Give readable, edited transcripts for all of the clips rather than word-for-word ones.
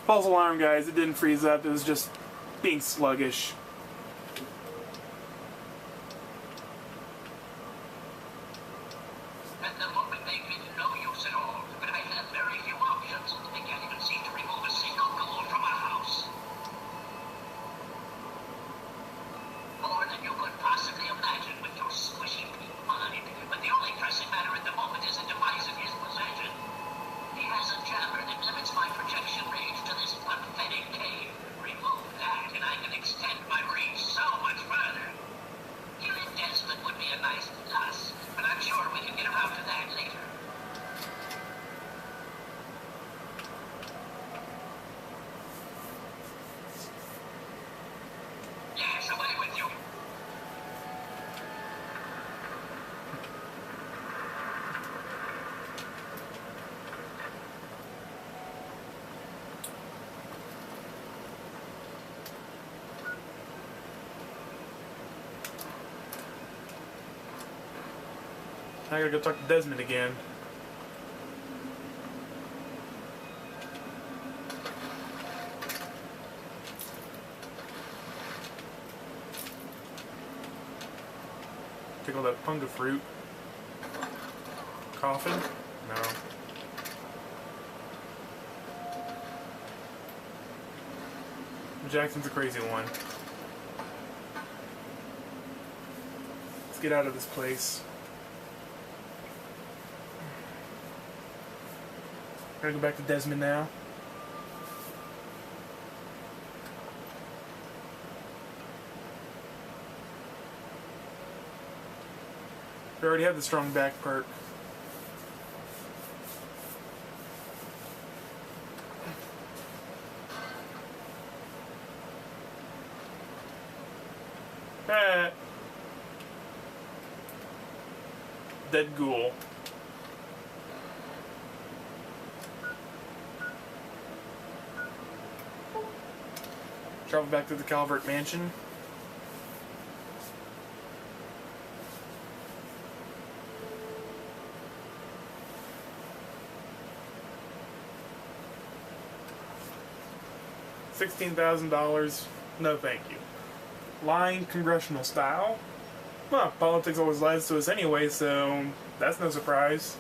False alarm, guys. It didn't freeze up. It was just being sluggish. At the moment, they get no use at all, but I have very few options. They can't even seem to remove a single goal from a house. More than you could possibly imagine with your squishy pink mind. But the only pressing matter at the moment is a device in his possession. He has a jammer that limits my projection range to this pathetic cave. Remove that, and I can extend my reach so much further. Killing Desmond would be a nice plus, but I'm sure we can get around to that later. Yes, away with you. I gotta go talk to Desmond again. Take all that punga fruit. Coffin? No. Jackson's a crazy one. Let's get out of this place. Gotta go back to Desmond now. We already have the strong back perk. Ah. Dead ghoul. Travel back to the Calvert Mansion. $16,000. No thank you. Lying congressional style. Well, politics always lies to us anyway, so that's no surprise.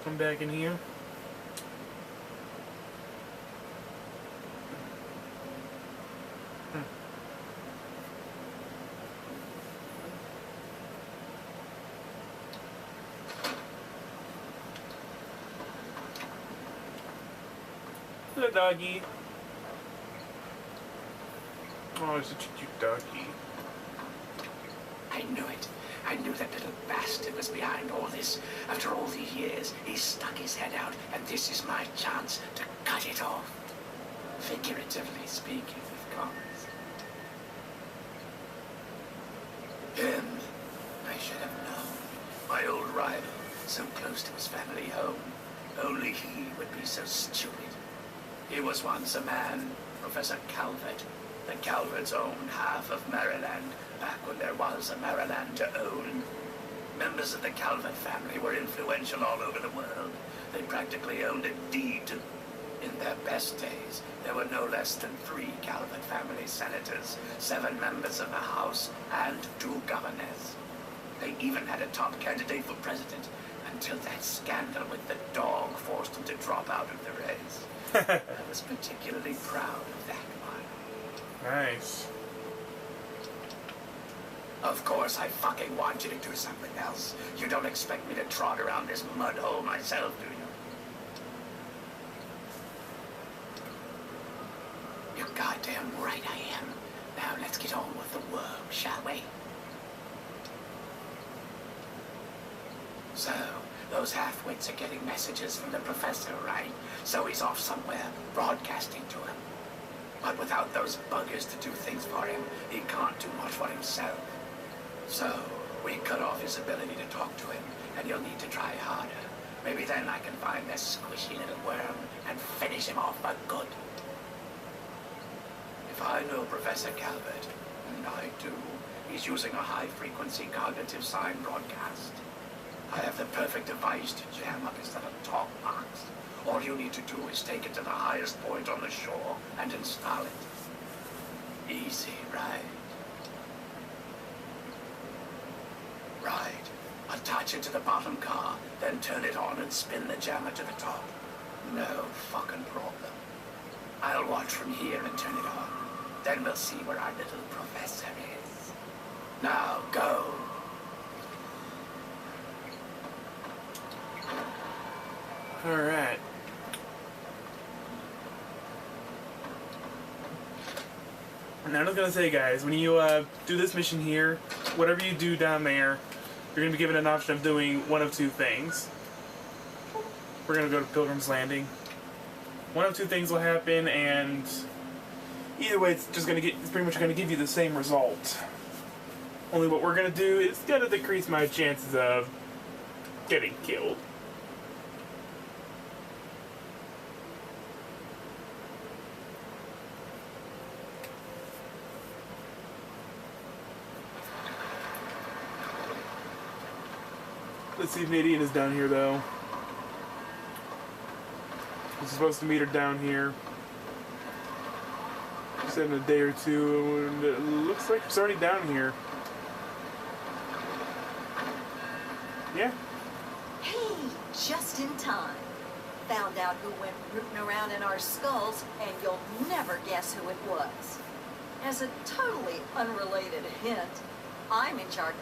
Come back in here. Hello, doggy. Oh, it's such a cute doggy. I knew it. I knew that little bastard was behind all this. After all these years, he stuck his head out, and this is my chance to cut it off. Figuratively speaking, of course. Him. I should have known. My old rival, so close to his family home. Only he would be so stupid. He was once a man, Professor Calvert. The Calverts owned half of Maryland, back when there was a Maryland to own. Members of the Calvert family were influential all over the world. They practically owned a deed to... In their best days, there were no less than 3 Calvert family senators, 7 members of the House, and 2 governors. They even had a top candidate for president, until that scandal with the dog forced him to drop out of the race. I was particularly proud of that one. Nice. Of course, I fucking want you to do something else. You don't expect me to trot around this mud hole myself, do you? You're goddamn right I am. Now let's get on with the work, shall we? So, those half-wits are getting messages from the professor, right? So he's off somewhere, broadcasting to him. But without those buggers to do things for him, he can't do much for himself. So, we cut off his ability to talk to him, and you'll need to try harder. Maybe then I can find this squishy little worm and finish him off for good. If I know Professor Calvert, and I do, he's using a high-frequency cognitive sign broadcast. I have the perfect device to jam up his little talk box. All you need to do is take it to the highest point on the shore and install it. Easy, right? Right. Attach it to the bottom car, then turn it on and spin the jammer to the top. No fucking problem. I'll watch from here and turn it on. Then we'll see where our little professor is. Now, go. Alright. And I was gonna say, guys, when you do this mission here, whatever you do down there, you're gonna be given an option of doing one of two things. We're gonna go to Pilgrim's Landing. One of two things will happen, and either way, it's pretty much gonna give you the same result. Only what we're gonna do is gonna decrease my chances of getting killed. Let's see if Nadine is down here, though. I was supposed to meet her down here. She said in a day or two, and it looks like she's already down here. Yeah. Hey, just in time. Found out who went rooting around in our skulls, and you'll never guess who it was. As a totally unrelated hint, I'm in charge.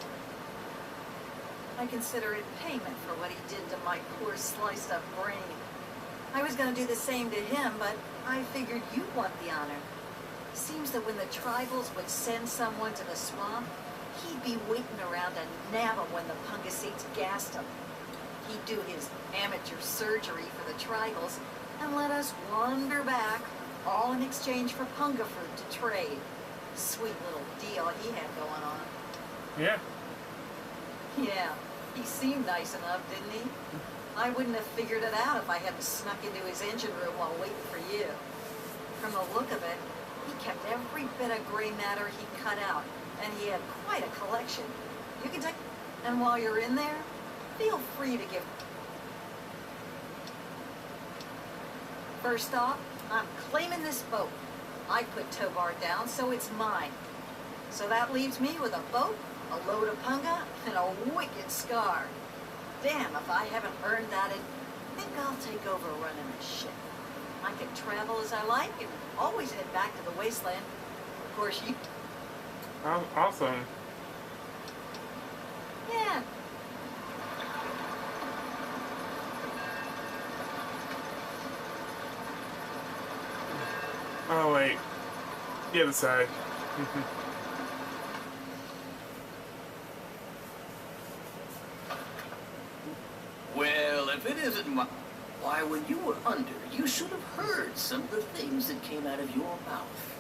I consider it payment for what he did to my poor sliced up brain. I was gonna do the same to him, but I figured you'd want the honor. Seems that when the tribals would send someone to the swamp, he'd be waiting around to nab him when the Pungaseeds gassed him. He'd do his amateur surgery for the tribals and let us wander back, all in exchange for Punga fruit to trade. Sweet little deal he had going on. Yeah. Yeah, he seemed nice enough, didn't he? I wouldn't have figured it out if I hadn't snuck into his engine room while waiting for you. From the look of it, he kept every bit of gray matter he cut out, and he had quite a collection. You can take... And while you're in there, feel free to give... First off, I'm claiming this boat. I put Tovar down, so it's mine. So that leaves me with a boat, a load of Punga, and a wicked scar. Damn, if I haven't earned that, I think I'll take over running this ship. I can travel as I like and always head back to the wasteland. Of course, you... Awesome. Yeah. Oh, wait. The other side. Well, if it isn't my... Why, when you were under, you should have heard some of the things that came out of your mouth.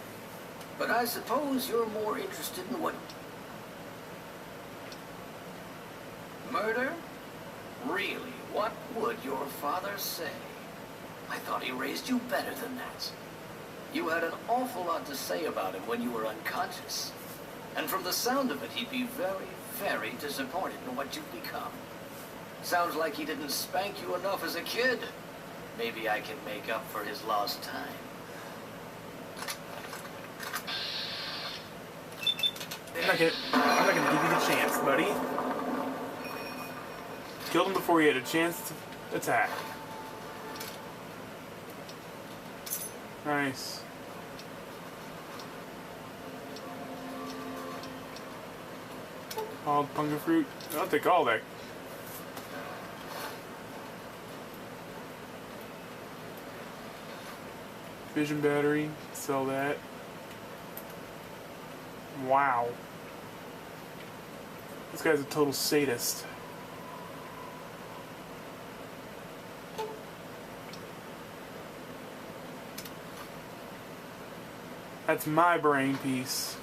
But I suppose you're more interested in what... Murder? Really? What would your father say? I thought he raised you better than that. You had an awful lot to say about him when you were unconscious. And from the sound of it, he'd be very, very disappointed in what you've become. Sounds like he didn't spank you enough as a kid. Maybe I can make up for his lost time. I'm not gonna give you the chance, buddy. Killed him before he had a chance to attack. Nice. All Punga fruit. I'll take all that. Vision battery. Sell that. Wow. This guy's a total sadist. That's my brain piece.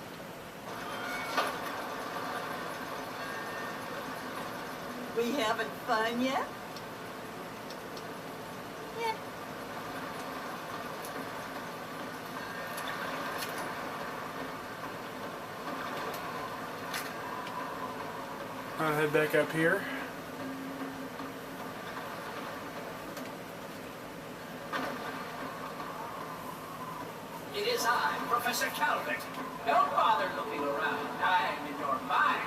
We having fun yet? Yeah. I'll head back up here. It is I, Professor Calvert. Don't bother looking around. I'm in your mind.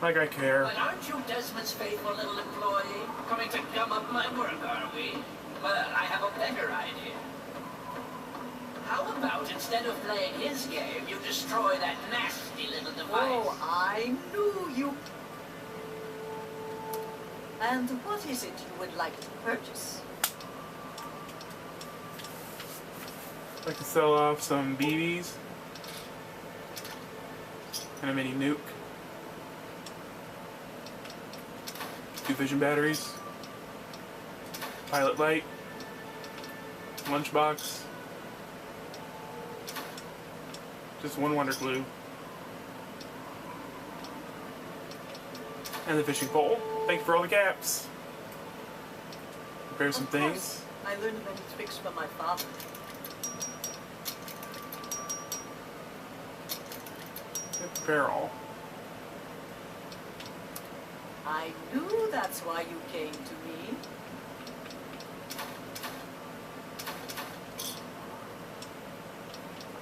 Like I care. But aren't you Desmond's faithful little employee? Coming to gum up my work, are we? Well, I have a better idea. How about instead of playing his game, you destroy that nasty little device? Oh, I knew you. And what is it you would like to purchase? I'd like to sell off some BBs and a mini nuke. 2 fission batteries. Pilot light. Lunchbox. Just 1 wonder glue. And the fishing pole. Thank you for all the caps. Prepare some Of course, things. I learned many tricks from my father. Prepare all. I knew that's why you came to me.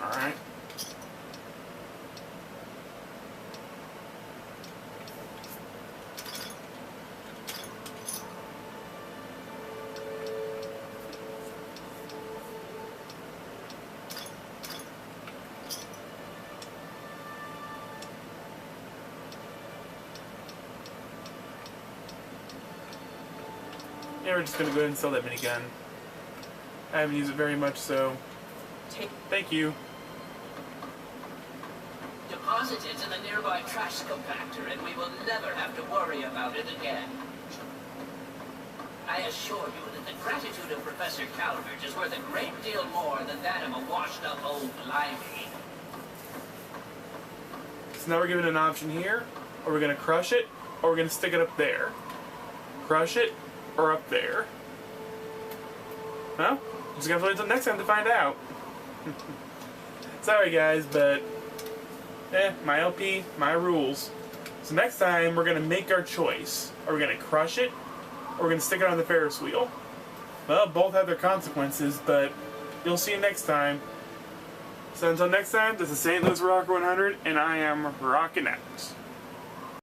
Alright. Yeah, we're just gonna go ahead and sell that minigun. I haven't used it very much, so thank you. Deposit it in the nearby trash compactor and we will never have to worry about it again. I assure you that the gratitude of Professor Calvert is worth a great deal more than that of a washed-up old limey. So now we're given an option here. Are we gonna crush it, or we're gonna stick it up there? Crush it, or up there? Well, just gonna wait until next time to find out. Sorry guys, but my LP, my rules. So next time we're gonna make our choice. Are we gonna crush it, or we're gonna stick it on the Ferris wheel? Well, both have their consequences, but you'll see next time. So until next time, this is St. Louis Rocker 100, and I am rocking out.